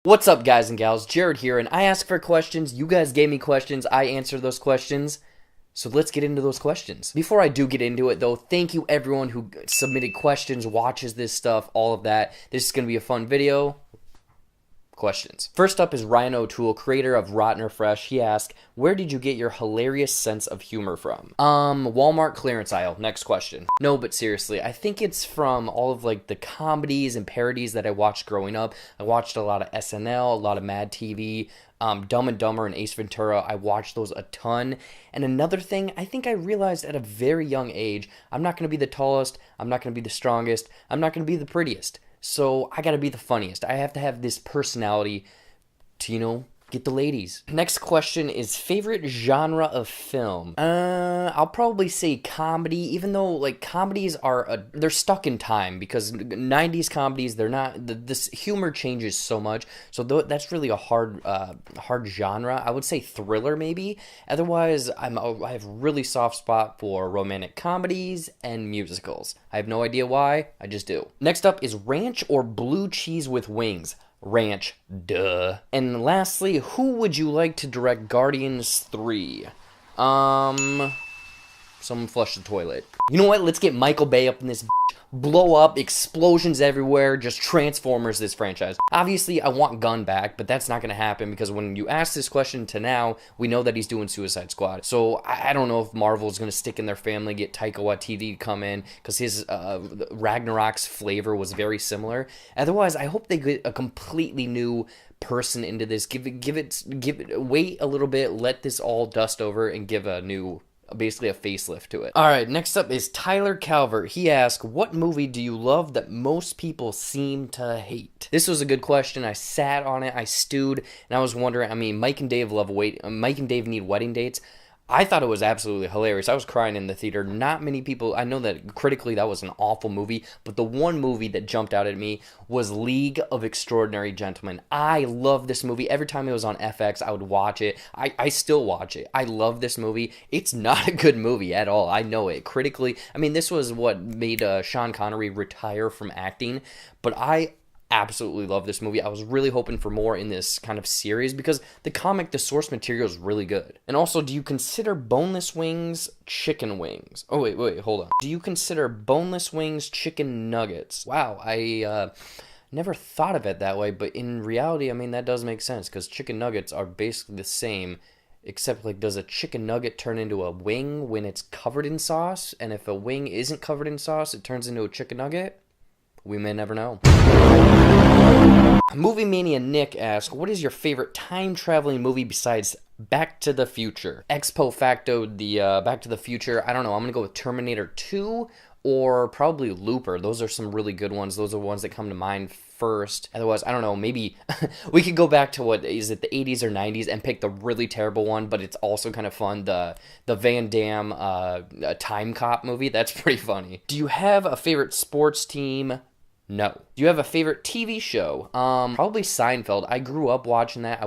What's up, guys and gals? Jared here, and I ask for questions. You guys gave me questions. I answer those questions. So let's get into those questions. Before I do get into it, though, thank you everyone who submitted questions, watches this stuff, all of that. This is going to be a fun video. Questions. First up is Ryan O'Toole, creator of Rotten or Fresh. He asked, where did you get your hilarious sense of humor from? Walmart clearance aisle. Next question. No, but seriously, I think it's from all of like the comedies and parodies that I watched growing up. I watched a lot of SNL, a lot of Mad TV, Dumb and Dumber and Ace Ventura. I watched those a ton. And another thing, I think I realized at a very young age, I'm not going to be the tallest, I'm not going to be the strongest, I'm not going to be the prettiest. So I gotta be the funniest. I have to have this personality to, get the ladies. Next question is favorite genre of film. I'll probably say comedy, even though like comedies they're stuck in time because 90s comedies, they're not, this humor changes so much. So that's really a hard genre. I would say thriller maybe. Otherwise, I have really soft spot for romantic comedies and musicals. I have no idea why, I just do. Next up is ranch or blue cheese with wings. Ranch, duh. And lastly, who would you like to direct Guardians 3? Someone flush the toilet. You know what? Let's get Michael Bay up in this bitch. Blow up, explosions everywhere, just Transformers this franchise. Obviously, I want Gunn back, but that's not going to happen because when you ask this question to now, we know that he's doing Suicide Squad. So I don't know if Marvel is going to stick in their family, get Taika Waititi to come in because his Ragnarok's flavor was very similar. Otherwise, I hope they get a completely new person into this. Give it. Wait a little bit, let this all dust over, and give basically a facelift to it. Alright, next up is Tyler Calvert. He asked, what movie do you love that most people seem to hate? This was a good question. I sat on it, I stewed, and I was wondering, Mike and Dave Need Wedding Dates. I thought it was absolutely hilarious. I was crying in the theater. Not many people, I know that critically that was an awful movie, but the one movie that jumped out at me was League of Extraordinary Gentlemen. I love this movie. Every time it was on FX, I would watch it. I still watch it. I love this movie. It's not a good movie at all. I know it. Critically, this was what made Sean Connery retire from acting, but I absolutely love this movie. I was really hoping for more in this kind of series because the source material is really good. And also, do you consider boneless wings chicken wings? Oh, wait, hold on. Do you consider boneless wings chicken nuggets? Wow, I never thought of it that way, but in reality, that does make sense because chicken nuggets are basically the same, except like, does a chicken nugget turn into a wing when it's covered in sauce? And if a wing isn't covered in sauce, it turns into a chicken nugget? We may never know. Movie Mania Nick asks, what is your favorite time-traveling movie besides Back to the Future? Expo facto, the Back to the Future, I don't know, I'm going to go with Terminator 2 or probably Looper. Those are some really good ones. Those are ones that come to mind first. Otherwise, I don't know, maybe we could go back to the 80s or 90s and pick the really terrible one, but it's also kind of fun. The Van Damme Time Cop movie, that's pretty funny. Do you have a favorite sports team? No. Do you have a favorite TV show? Probably Seinfeld. I grew up watching that.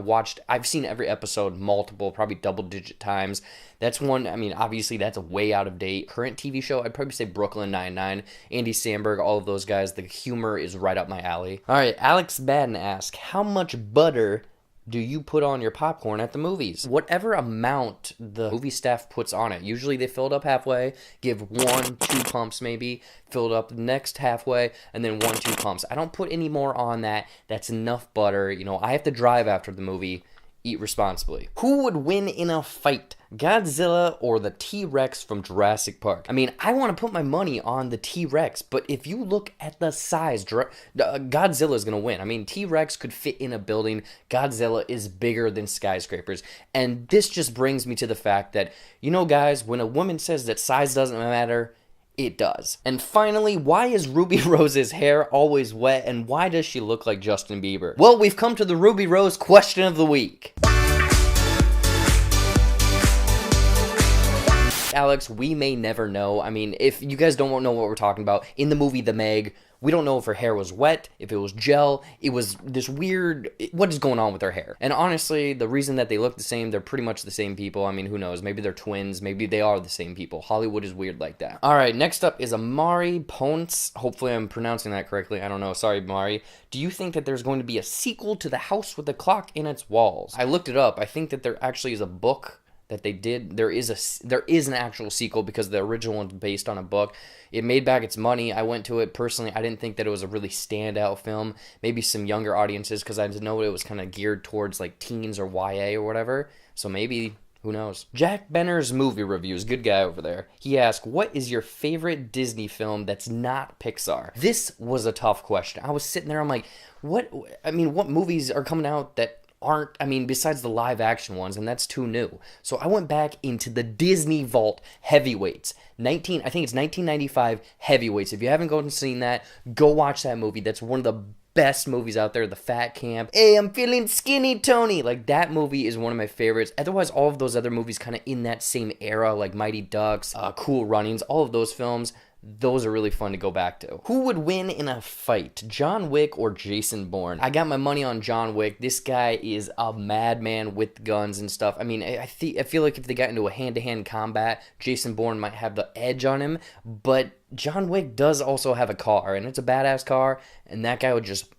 I've seen every episode multiple, probably double-digit times. That's one, obviously that's way out of date. Current TV show, I'd probably say Brooklyn Nine-Nine, Andy Samberg, all of those guys. The humor is right up my alley. All right, Alex Madden asks, how much butter do you put on your popcorn at the movies? Whatever amount the movie staff puts on it. Usually they fill it up halfway, give 1-2 pumps maybe, fill it up the next halfway, and then 1-2 pumps. I don't put any more on that. That's enough butter. I have to drive after the movie. Eat responsibly. Who would win in a fight? Godzilla or the T-Rex from Jurassic Park? I want to put my money on the T-Rex, but if you look at the size, Godzilla is going to win. T-Rex could fit in a building. Godzilla is bigger than skyscrapers. And this just brings me to the fact that, guys, when a woman says that size doesn't matter, it does. And finally, why is Ruby Rose's hair always wet, and why does she look like Justin Bieber? Well, we've come to the Ruby Rose question of the week. Alex, we may never know. If you guys don't know what we're talking about, in the movie The Meg, We don't know if her hair was wet, if it was gel. It was this weird, what is going on with her hair? And honestly, the reason that they look the same, they're pretty much the same people. I mean, who knows? Maybe they're twins. Maybe they are the same people. Hollywood is weird like that. All right, next up is Amari Ponce. Hopefully I'm pronouncing that correctly. I don't know. Sorry, Amari. Do you think that there's going to be a sequel to The House with the Clock in Its Walls? I looked it up. I think that there actually is a book that they did. There is an actual sequel because the original one's based on a book. It made back its money. I went to it personally. I didn't think that it was a really standout film. Maybe some younger audiences, because I didn't know it was kind of geared towards like teens or YA or whatever. So maybe, who knows? Jack Benner's movie reviews, good guy over there. He asked, what is your favorite Disney film that's not Pixar? This was a tough question. I was sitting there, I'm like, what movies are coming out that aren't, besides the live action ones, and that's too new. So I went back into the Disney Vault Heavyweights. I think it's 1995 Heavyweights. If you haven't gone and seen that, go watch that movie. That's one of the best movies out there. The Fat Camp. Hey, I'm feeling skinny, Tony. Like, that movie is one of my favorites. Otherwise, all of those other movies kind of in that same era, like Mighty Ducks, Cool Runnings, all of those films, those are really fun to go back to. Who would win in a fight, John Wick or Jason Bourne? I got my money on John Wick. This guy is a madman with guns and stuff. I mean, I feel like if they got into a hand-to-hand combat, Jason Bourne might have the edge on him, but John Wick does also have a car, and it's a badass car, and that guy would just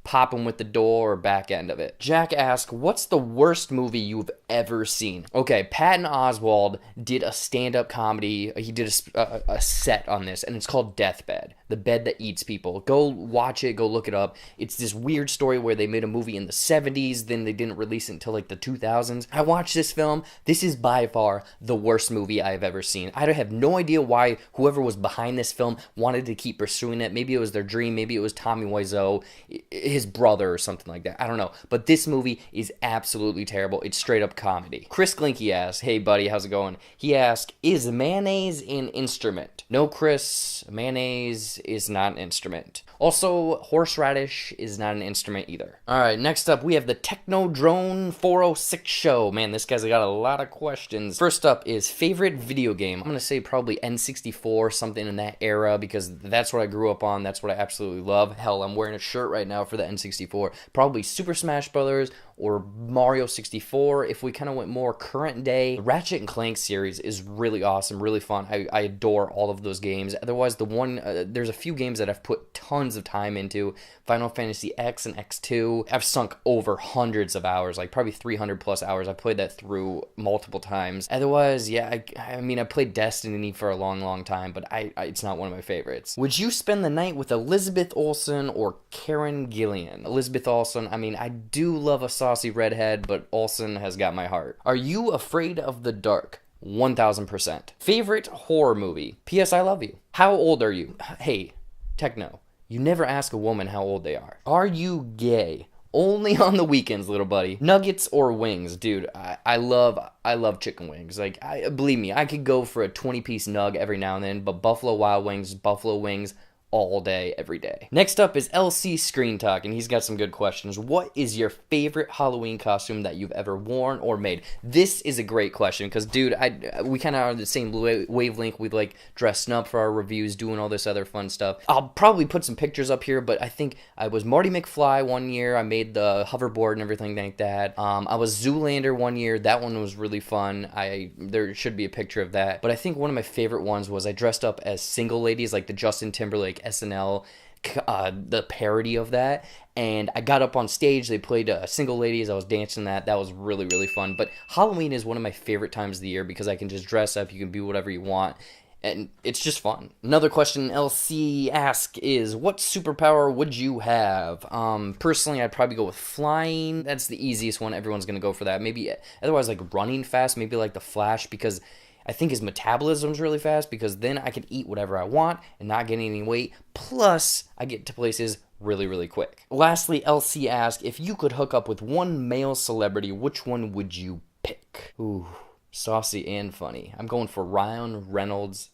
pop him with the door or back end of it. Jack asked, what's the worst movie you've ever seen? Okay, Patton Oswalt did a stand-up comedy. He did a set on this, and it's called Deathbed, the bed that eats people. Go watch it. Go look it up. It's this weird story where they made a movie in the 70s, then they didn't release it until like the 2000s. I watched this film. This is by far the worst movie I've ever seen. I have no idea why whoever was behind this film wanted to keep pursuing it. Maybe it was their dream. Maybe it was Tommy Wiseau, his brother or something like that. I don't know. But this movie is absolutely terrible. It's straight up comedy. Chris Glinky asked, hey buddy, how's it going? He asked, is mayonnaise an instrument? No, Chris, mayonnaise is not an instrument. Also, horseradish is not an instrument either. Alright, next up we have the Techno Drone 406 show. Man, this guy's got a lot of questions. First up is favorite video game. I'm gonna say probably N64, something in that era, because that's what I grew up on. That's what I absolutely love. Hell, I'm wearing a shirt right now for the N64. Probably Super Smash Brothers or Mario 64. If we kind of went more current day, the Ratchet and Clank series is really awesome, really fun. I adore all of those games. Otherwise, there's a few games that I've put tons of time into. Final Fantasy X and X2. I've sunk over hundreds of hours, like probably 300 plus hours. I played that through multiple times. Otherwise, yeah, I played Destiny for a long time, but it's not one of my favorites. Would you spend the night with Elizabeth Olsen or Karen Gillan? Elizabeth Olsen, I do love a saucy redhead, but Olsen has got my heart. Are you afraid of the dark? 1000%. Favorite horror movie? P.S. I love you. How old are you? Hey, Techno, you never ask a woman how old they are. Are you gay? Only on the weekends, little buddy. Nuggets or wings? Dude, I love chicken wings. Like, believe me, I could go for a 20-piece nug every now and then, but Buffalo Wild Wings, Buffalo Wings, all day, every day. Next up is LC Screen Talk, and he's got some good questions. What is your favorite Halloween costume that you've ever worn or made? This is a great question, because, dude, we kind of are the same wavelength. We like dressing up for our reviews, doing all this other fun stuff. I'll probably put some pictures up here, but I think I was Marty McFly one year. I made the hoverboard and everything like that. I was Zoolander one year. That one was really fun. There should be a picture of that. But I think one of my favorite ones was I dressed up as single ladies, like the Justin Timberlake SNL, the parody of that, and I got up on stage. They played Single Ladies. I was dancing that. That was really, really fun. But Halloween is one of my favorite times of the year because I can just dress up. You can be whatever you want, and it's just fun. Another question LC asked is, what superpower would you have? Personally, I'd probably go with flying. That's the easiest one. Everyone's gonna go for that. Maybe otherwise, like running fast. Maybe like the Flash, because I think his metabolism's really fast, because then I could eat whatever I want and not gain any weight. Plus, I get to places really, really quick. Lastly, LC asked, if you could hook up with one male celebrity, which one would you pick? Ooh, saucy and funny. I'm going for Ryan Reynolds.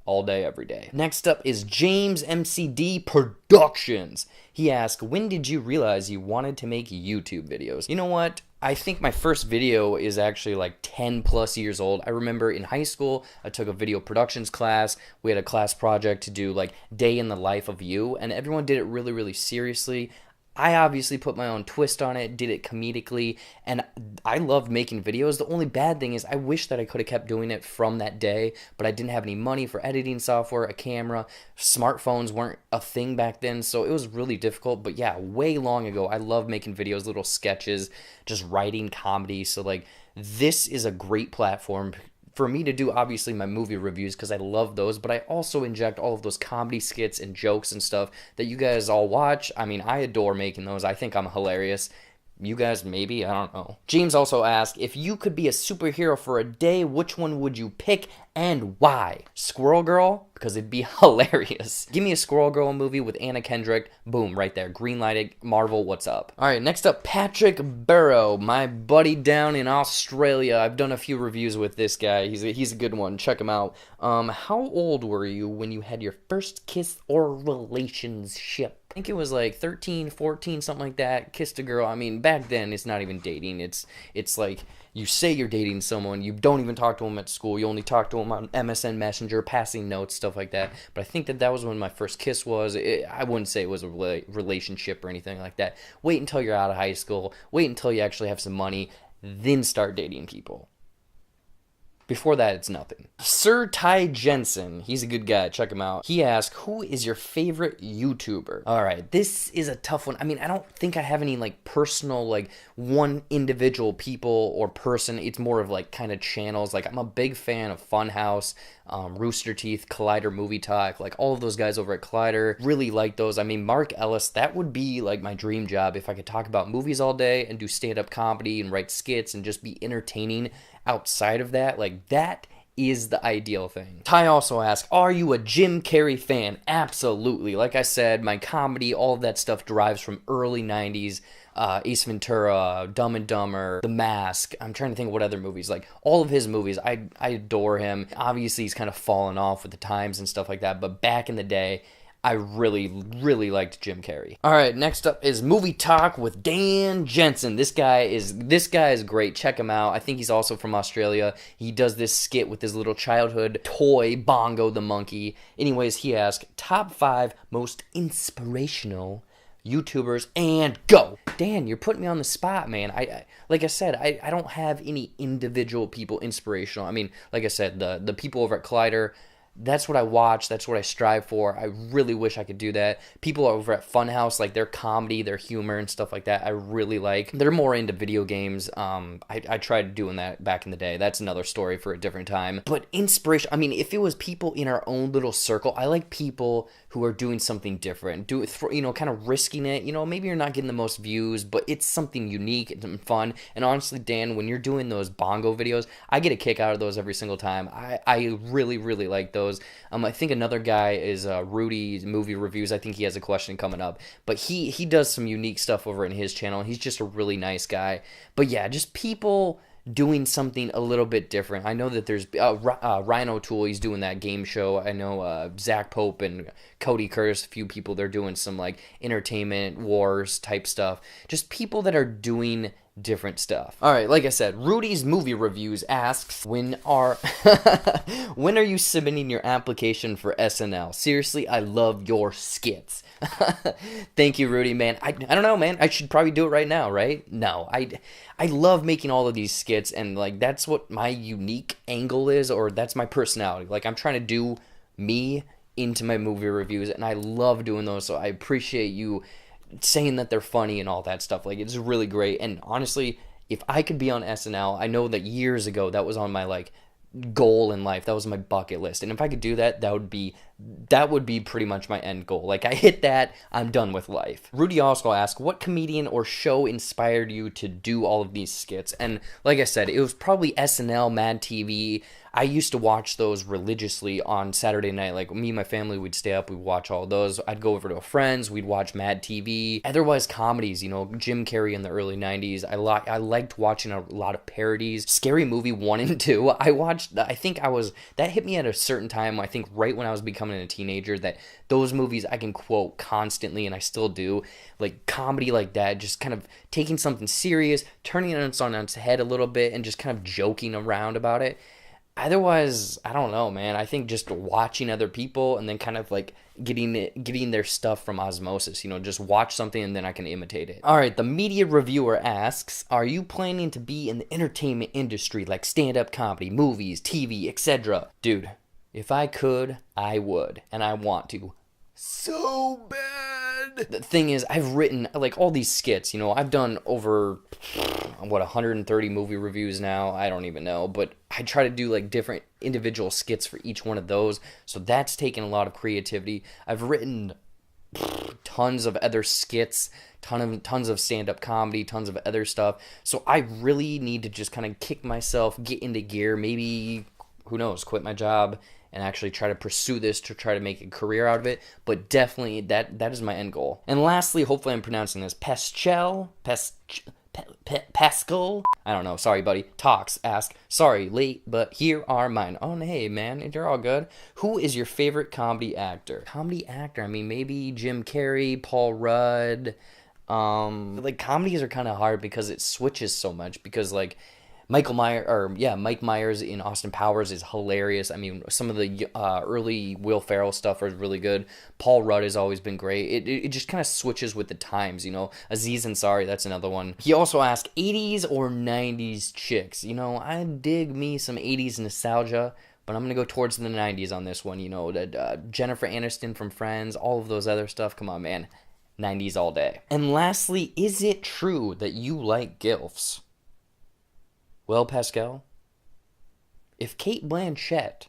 all day, every day. Next up is James MCD Productions. He asked, when did you realize you wanted to make YouTube videos? You know what? I think my first video is actually like 10 plus years old. I remember in high school, I took a video productions class. We had a class project to do like day in the life of you, and everyone did it really, really seriously. I obviously put my own twist on it, did it comedically, and I loved making videos. The only bad thing is I wish that I could have kept doing it from that day, but I didn't have any money for editing software, a camera. Smartphones weren't a thing back then, so it was really difficult. But yeah, way long ago, I loved making videos, little sketches, just writing comedy. So like, this is a great platform for me to do, obviously, my movie reviews, because I love those, but I also inject all of those comedy skits and jokes and stuff that you guys all watch. I mean, I adore making those. I think I'm hilarious. You guys, maybe? I don't know. James also asked, if you could be a superhero for a day, which one would you pick and why? Squirrel Girl? Because it'd be hilarious. Give me a Squirrel Girl movie with Anna Kendrick. Boom, right there. Green lighted. Marvel, what's up? All right, next up, Patrick Barrow, my buddy down in Australia. I've done a few reviews with this guy. He's a good one. Check him out. How old were you when you had your first kiss or relationship? I think it was like 13, 14, something like that. Kissed a girl. I mean, back then, it's not even dating. It's like, you say you're dating someone, you don't even talk to them at school, you only talk to them on MSN Messenger, passing notes, stuff like that. But I think that was when my first kiss was. I wouldn't say it was a relationship or anything like that. Wait until you're out of high school. Wait until you actually have some money. Then start dating people. Before that, it's nothing. Sir Ty Jensen, he's a good guy, check him out. He asked, who is your favorite YouTuber? All right, this is a tough one. I mean, I don't think I have any like personal, like one individual people or person. It's more of like kind of channels. Like I'm a big fan of Funhouse, Rooster Teeth, Collider Movie Talk, like all of those guys over at Collider. Really like those. I mean, Mark Ellis, that would be like my dream job if I could talk about movies all day and do stand-up comedy and write skits and just be entertaining outside of that. Like, that is the ideal thing. Ty also asked, are you a Jim Carrey fan? Absolutely. Like I said, my comedy, all of that stuff derives from early 90s. Ace Ventura, Dumb and Dumber, The Mask. I'm trying to think of what other movies. Like, all of his movies, I adore him. Obviously, he's kind of fallen off with the times and stuff like that, but back in the day, I really, really liked Jim Carrey. All right, next up is Movie Talk with Dan Jensen. This guy is great. Check him out. I think he's also from Australia. He does this skit with his little childhood toy, Bongo the monkey. Anyways, he asked, top 5 most inspirational YouTubers, and go. Dan, you're putting me on the spot, man. I like I said, I don't have any individual people inspirational. I mean, like I said, the people over at Collider, that's what I watch. That's what I strive for. I really wish I could do that. People over at Funhouse, like their comedy, their humor and stuff like that, I really like. They're more into video games. I tried doing that back in the day. That's another story for a different time. But inspiration, I mean, if it was people in our own little circle, I like people who are doing something different, kind of risking it. Maybe you're not getting the most views, but it's something unique and fun. And honestly, Dan, when you're doing those Bongo videos, I get a kick out of those every single time. I really, really like those. I think another guy is Rudy Movie Reviews. I think he has a question coming up, but he does some unique stuff over in his channel. He's just a really nice guy. But yeah, just people doing something a little bit different. I know that there's Ryan O'Toole, he's doing that game show. I know Zach Pope and Cody Curtis, a few people, they're doing some like entertainment wars type stuff. Just people that are doing different stuff. All right, like I said, Rudy's Movie Reviews asks, when are you submitting your application for SNL? Seriously, I love your skits. Thank you, Rudy, man. I don't know, man. I should probably do it right now, right? No, I love making all of these skits, and like that's what my unique angle is, or that's my personality. Like I'm trying to do me into my movie reviews, and I love doing those, so I appreciate you saying that they're funny and all that stuff. Like, it's really great. And honestly, if I could be on SNL, I know that years ago that was on my like goal in life. That was my bucket list. And if I could do that, that would be that would be pretty much my end goal. Like, I hit that, I'm done with life. Rudy also asked, what comedian or show inspired you to do all of these skits? And like I said, it was probably SNL, Mad TV. I used to watch those religiously on Saturday night. Like, me and my family would stay up, we'd watch all those. I'd go over to a friend's, we'd watch Mad TV. Otherwise, comedies, you know, Jim Carrey in the early 90s. I liked watching a lot of parodies. Scary Movie 1 and 2. That hit me at a certain time, I think right when I was becoming a teenager, that those movies I can quote constantly, and I still do. Like, comedy like that, just kind of taking something serious, turning it on its head a little bit, and just kind of joking around about it. Otherwise, I don't know, man. I think just watching other people and then kind of like getting their stuff from osmosis, you know, just watch something and then I can imitate it. All right, the media reviewer asks, are you planning to be in the entertainment industry, like stand-up comedy, movies, TV, etc.? Dude, if I could, I would, and I want to so bad. The thing is, I've written like all these skits, you know, I've done over 130 movie reviews now, I don't even know, but I try to do like different individual skits for each one of those, so that's taken a lot of creativity. I've written tons of other skits, tons of stand-up comedy, tons of other stuff, so I really need to just kind of kick myself, get into gear, maybe, who knows, quit my job and actually try to pursue this to try to make a career out of it. But definitely that is my end goal. And lastly, hopefully I'm pronouncing this, Pascal, I don't know, sorry buddy, Talks ask, sorry, late, but here are mine. Oh, hey man, you're all good. Who is your favorite comedy actor? Comedy actor, I mean, maybe Jim Carrey, Paul Rudd. Like, comedies are kind of hard because it switches so much, because like Mike Myers in Austin Powers is hilarious. I mean, some of the early Will Ferrell stuff is really good. Paul Rudd has always been great. It just kind of switches with the times, you know. Aziz Ansari, that's another one. He also asked 80s or 90s chicks. You know, I dig me some 80s nostalgia, but I'm going to go towards the 90s on this one. You know, Jennifer Aniston from Friends, all of those other stuff. Come on, man. 90s all day. And lastly, is it true that you like GILFs? Well, Pascal, if Cate Blanchett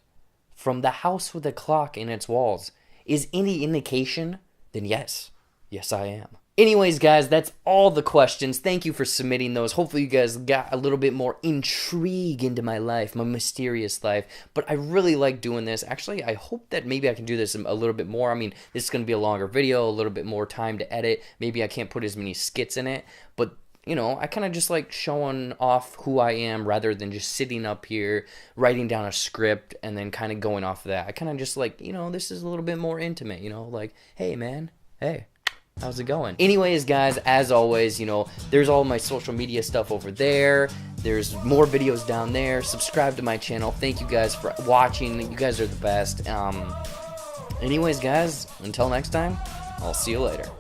from The House with a Clock in Its Walls is any indication, then yes, I am. Anyways, guys, that's all the questions. Thank you for submitting those. Hopefully you guys got a little bit more intrigue into my life, my mysterious life. But I really like doing this. Actually, I hope that maybe I can do this a little bit more. I mean, this is going to be a longer video, a little bit more time to edit. Maybe I can't put as many skits in it, but you know, I kind of just like showing off who I am rather than just sitting up here, writing down a script, and then kind of going off of that. I kind of just like, you know, this is a little bit more intimate, you know, like, hey, man, hey, how's it going? Anyways, guys, as always, you know, there's all my social media stuff over there. There's more videos down there. Subscribe to my channel. Thank you guys for watching. You guys are the best. Anyways, guys, until next time, I'll see you later.